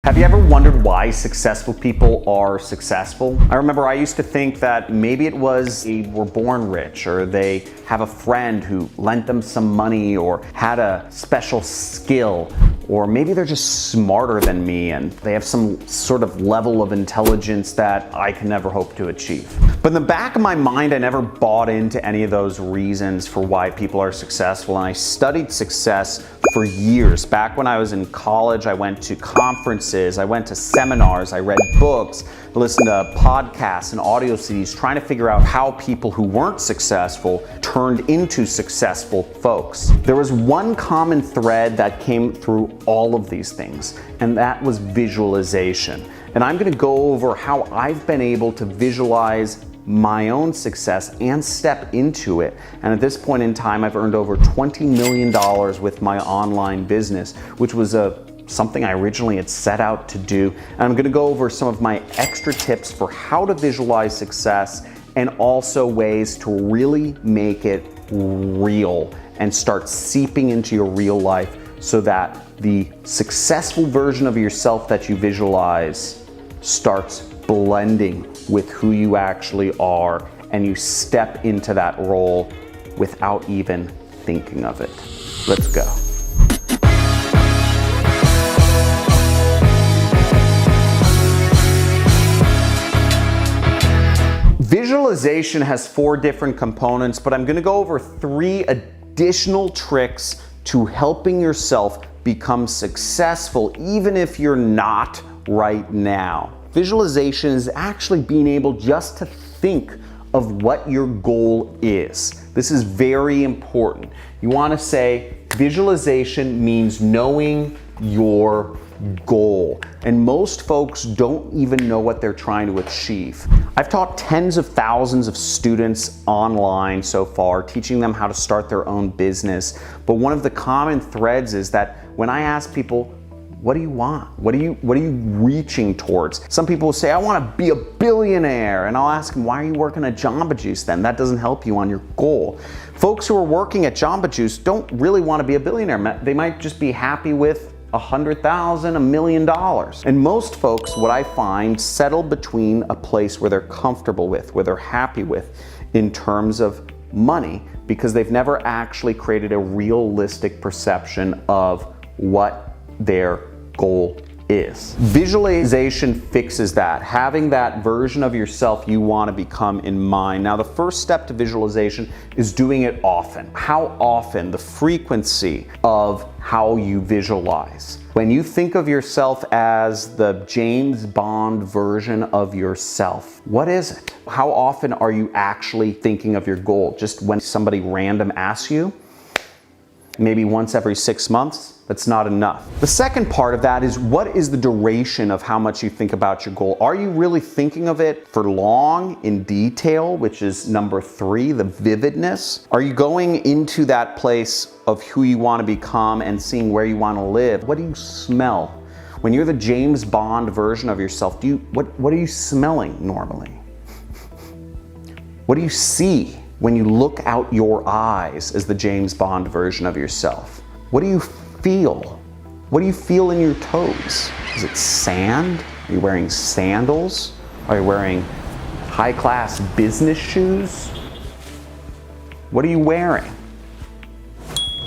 Have you ever wondered why successful people are successful? I remember I used to think that maybe it was they were born rich, or they have a friend who lent them some money or had a special skill, or maybe they're just smarter than me and they have some sort of level of intelligence that I can never hope to achieve. But in the back of my mind, I never bought into any of those reasons for why people are successful, and I studied success for years. Back when I was in college, I went to conferences, I went to seminars, I read books, listened to podcasts and audio CDs, trying to figure out how people who weren't successful turned into successful folks. There was one common thread that came through all of these things, and that was visualization. And I'm going to go over how I've been able to visualize my own success and step into it. And at this point in time, I've earned over $20 million with my online business, which was something I originally had set out to do. And I'm gonna go over some of my extra tips for how to visualize success, and also ways to really make it real and start seeping into your real life, so that the successful version of yourself that you visualize starts blending with who you actually are, and you step into that role without even thinking of it. Let's go. Visualization has 4 different components, but I'm going to go over 3 additional tricks to helping yourself become successful, even if you're not right now. Visualization is actually being able just to think of what your goal is. This is very important. You want to say visualization means knowing your goal. And most folks don't even know what they're trying to achieve. I've taught tens of thousands of students online so far, teaching them how to start their own business. But one of the common threads is that when I ask people, what do you want? What are you reaching towards? Some people will say, I want to be a billionaire. And I'll ask them, why are you working at Jamba Juice then? That doesn't help you on your goal. Folks who are working at Jamba Juice don't really want to be a billionaire. They might just be happy with $100,000, $1 million. And most folks, what I find, settle between a place where they're comfortable with, where they're happy with in terms of money, because they've never actually created a realistic perception of what their goal is. Visualization fixes that, having that version of yourself you want to become in mind. Now, the first step to visualization is doing it often. How often? The frequency of how you visualize. When you think of yourself as the James Bond version of yourself, what is it? How often are you actually thinking of your goal? Just when somebody random asks you? Maybe once every 6 months? That's not enough. The second part of that is, what is the duration of how much you think about your goal? Are you really thinking of it for long, in detail, which is number 3, the vividness? Are you going into that place of who you want to become and seeing where you want to live? What do you smell? When you're the James Bond version of yourself, what are you smelling normally? What do you see when you look out your eyes as the James Bond version of yourself? What do you feel? What do you feel in your toes? Is it sand? Are you wearing sandals? Are you wearing high-class business shoes? What are you wearing?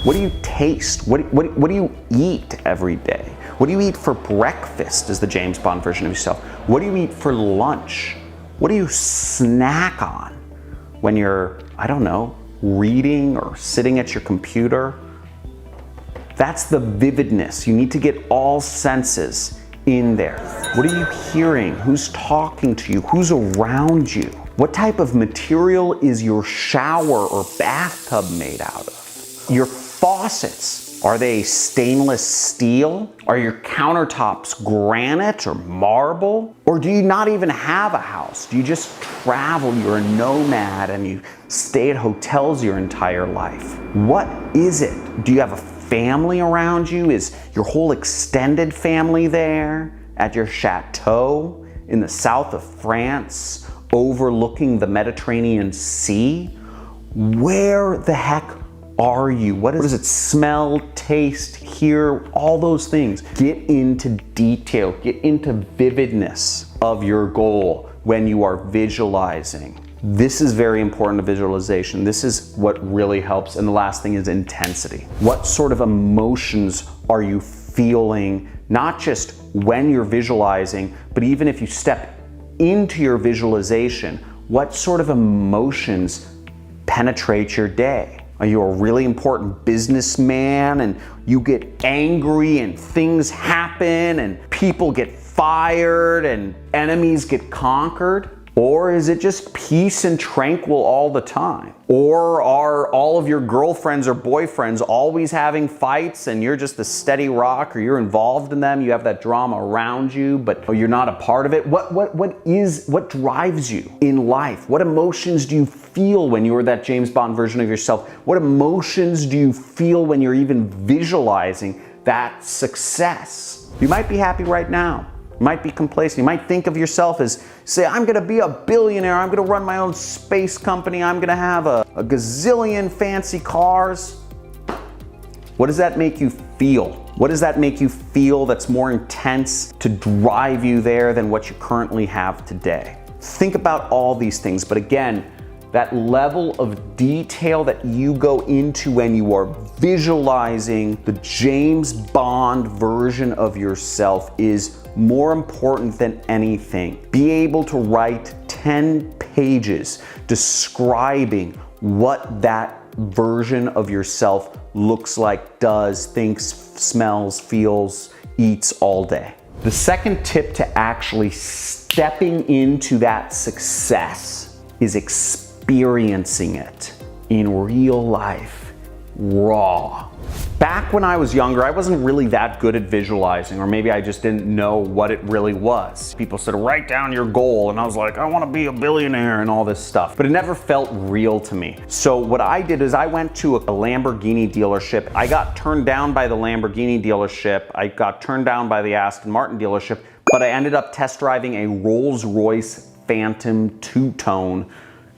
What do you taste? What do you eat every day? What do you eat for breakfast as the James Bond version of yourself? What do you eat for lunch? What do you snack on when you're, I don't know, reading or sitting at your computer? That's the vividness. You need to get all senses in there. What are you hearing? Who's talking to you? Who's around you? What type of material is your shower or bathtub made out of? Your faucets, are they stainless steel? Are your countertops granite or marble? Or do you not even have a house? Do you just travel? You're a nomad and you stay at hotels your entire life. What is it? Do you have a family around you? Is your whole extended family there at your chateau in the south of France, overlooking the Mediterranean Sea? Where the heck are you? What does it smell, taste, hear, all those things? Get into detail, get into vividness of your goal when you are visualizing. This is very important to visualization. This is what really helps. And the last thing is intensity. What sort of emotions are you feeling, not just when you're visualizing, but even if you step into your visualization, what sort of emotions penetrate your day? Are you a really important businessman and you get angry and things happen and people get fired and enemies get conquered? Or is it just peace and tranquil all the time? Or are all of your girlfriends or boyfriends always having fights and you're just the steady rock, or you're involved in them, you have that drama around you, but you're not a part of it? What drives you in life? What emotions do you feel when you're that James Bond version of yourself? What emotions do you feel when you're even visualizing that success? You might be happy right now. You might be complacent. You might think of yourself as, say, I'm gonna be a billionaire, I'm gonna run my own space company, I'm gonna have a gazillion fancy cars. What does that make you feel? What does that make you feel that's more intense to drive you there than what you currently have today? Think about all these things, but again, that level of detail that you go into when you are visualizing the James Bond version of yourself is more important than anything. Be able to write 10 pages describing what that version of yourself looks like, does, thinks, smells, feels, eats all day. The second tip to actually stepping into that success is experiencing it in real life, raw. Back when I was younger, I wasn't really that good at visualizing, or maybe I just didn't know what it really was. People said, write down your goal, and I was like, I want to be a billionaire and all this stuff, but it never felt real to me. So what I did is I went to a Lamborghini dealership. I got turned down by the Lamborghini dealership. I got turned down by the Aston Martin dealership, but I ended up test driving a Rolls-Royce Phantom two-tone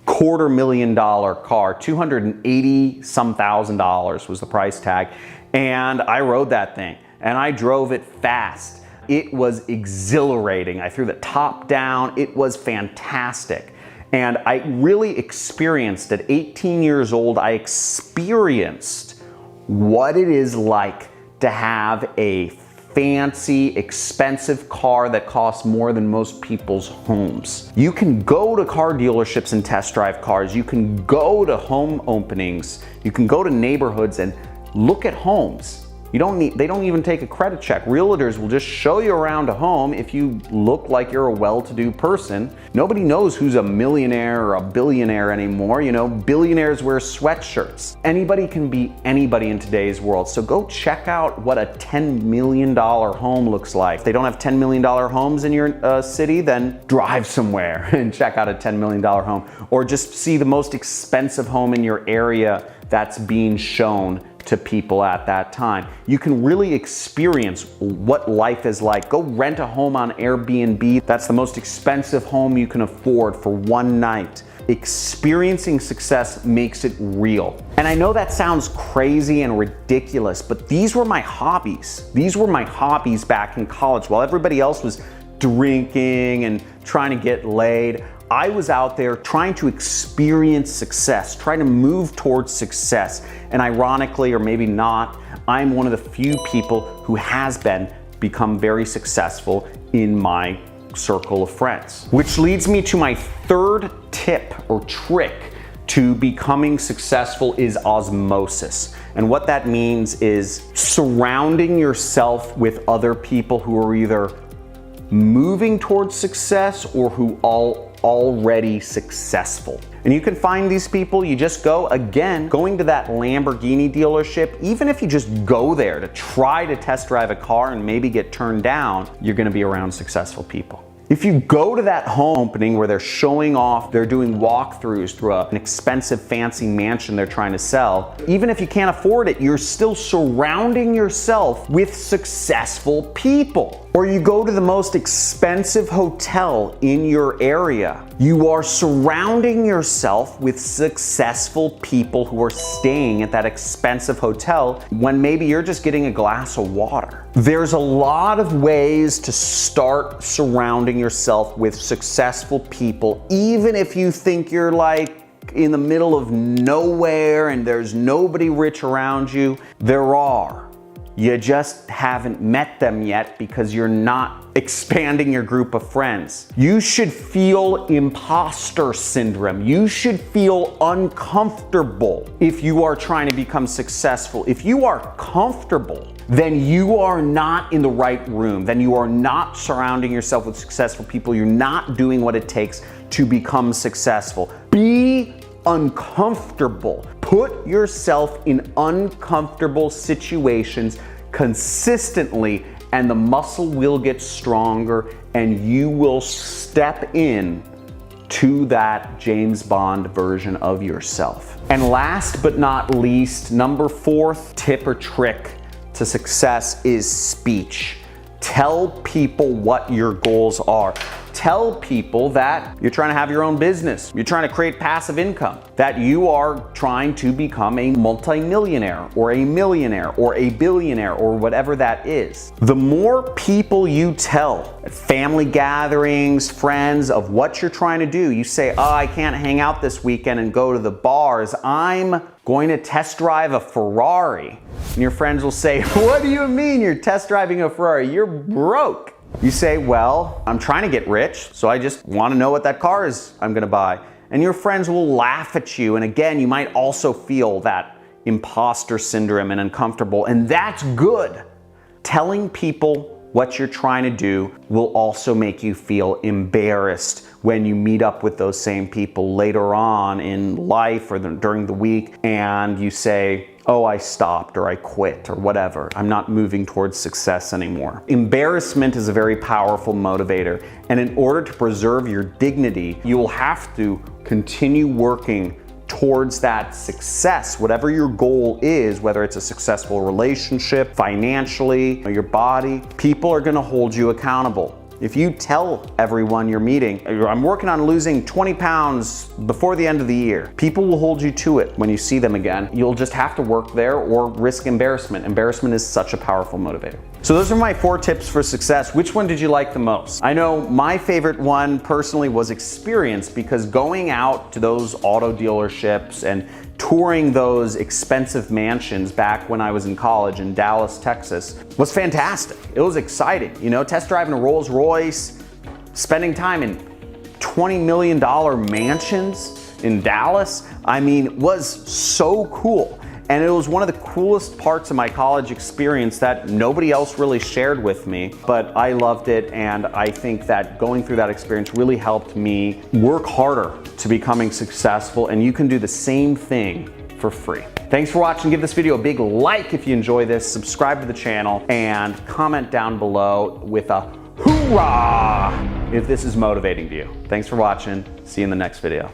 $250,000 car. $280-some thousand was the price tag. And I rode that thing and I drove it fast. It was exhilarating. I threw the top down. It was fantastic. And I really experienced, at 18 years old, I experienced what it is like to have a fancy, expensive car that costs more than most people's homes. You can go to car dealerships and test drive cars. You can go to home openings. You can go to neighborhoods and look at homes. They don't even take a credit check. Realtors will just show you around a home if you look like you're a well-to-do person. Nobody knows who's a millionaire or a billionaire anymore. You know, billionaires wear sweatshirts. Anybody can be anybody in today's world. So go check out what a $10 million home looks like. If they don't have $10 million homes in your city, then drive somewhere and check out a $10 million home. Or just see the most expensive home in your area that's being shown to people at that time. You can really experience what life is like. Go rent a home on Airbnb. That's the most expensive home you can afford for one night. Experiencing success makes it real. And I know that sounds crazy and ridiculous, but these were my hobbies. These were my hobbies back in college. While everybody else was drinking and trying to get laid, I was out there trying to experience success, trying to move towards success. And ironically, or maybe not, I'm one of the few people who has become very successful in my circle of friends. Which leads me to my third tip or trick to becoming successful is osmosis. And what that means is surrounding yourself with other people who are either moving towards success or who already successful. And you can find these people. You just going to that Lamborghini dealership, even if you just go there to try to test drive a car and maybe get turned down, you're gonna be around successful people. If you go to that home opening where they're showing off, they're doing walkthroughs through an expensive fancy mansion they're trying to sell, even if you can't afford it, you're still surrounding yourself with successful people. Or you go to the most expensive hotel in your area. You are surrounding yourself with successful people who are staying at that expensive hotel when maybe you're just getting a glass of water. There's a lot of ways to start surrounding yourself with successful people, even if you think you're like in the middle of nowhere and there's nobody rich around you. There are. You just haven't met them yet because you're not expanding your group of friends. You should feel imposter syndrome. You should feel uncomfortable if you are trying to become successful. If you are comfortable, then you are not in the right room. Then you are not surrounding yourself with successful people. You're not doing what it takes to become successful. Be uncomfortable. Put yourself in uncomfortable situations consistently, and the muscle will get stronger and you will step in to that James Bond version of yourself. And last but not least, number 4th tip or trick to success is speech. Tell people what your goals are. Tell people that you're trying to have your own business, you're trying to create passive income, that you are trying to become a multimillionaire or a millionaire or a billionaire or whatever that is. The more people you tell at family gatherings, friends, of what you're trying to do, you say, oh, I can't hang out this weekend and go to the bars. I'm going to test drive a Ferrari. And your friends will say, what do you mean you're test driving a Ferrari? You're broke. You say, well, I'm trying to get rich, so I just want to know what that car is I'm going to buy. And your friends will laugh at you. And again, you might also feel that imposter syndrome and uncomfortable, and that's good. Telling people what you're trying to do will also make you feel embarrassed when you meet up with those same people later on in life or during the week and you say, oh, I stopped or I quit or whatever. I'm not moving towards success anymore. Embarrassment is a very powerful motivator, and in order to preserve your dignity, you will have to continue working towards that success, whatever your goal is, whether it's a successful relationship, financially, or your body. People are gonna hold you accountable. If you tell everyone you're meeting, I'm working on losing 20 pounds before the end of the year, people will hold you to it when you see them again. You'll just have to work there or risk embarrassment. Embarrassment is such a powerful motivator. So those are my 4 tips for success. Which one did you like the most? I know my favorite one personally was experience, because going out to those auto dealerships and touring those expensive mansions back when I was in college in Dallas, Texas was fantastic. It was exciting, you know, test driving a Rolls Royce, spending time in $20 million mansions in Dallas, I mean, was so cool. And it was one of the coolest parts of my college experience that nobody else really shared with me, but I loved it, and I think that going through that experience really helped me work harder to becoming successful, and you can do the same thing for free. Thanks for watching. Give this video a big like if you enjoy this, subscribe to the channel, and comment down below with a hoorah if this is motivating to you. Thanks for watching. See you in the next video.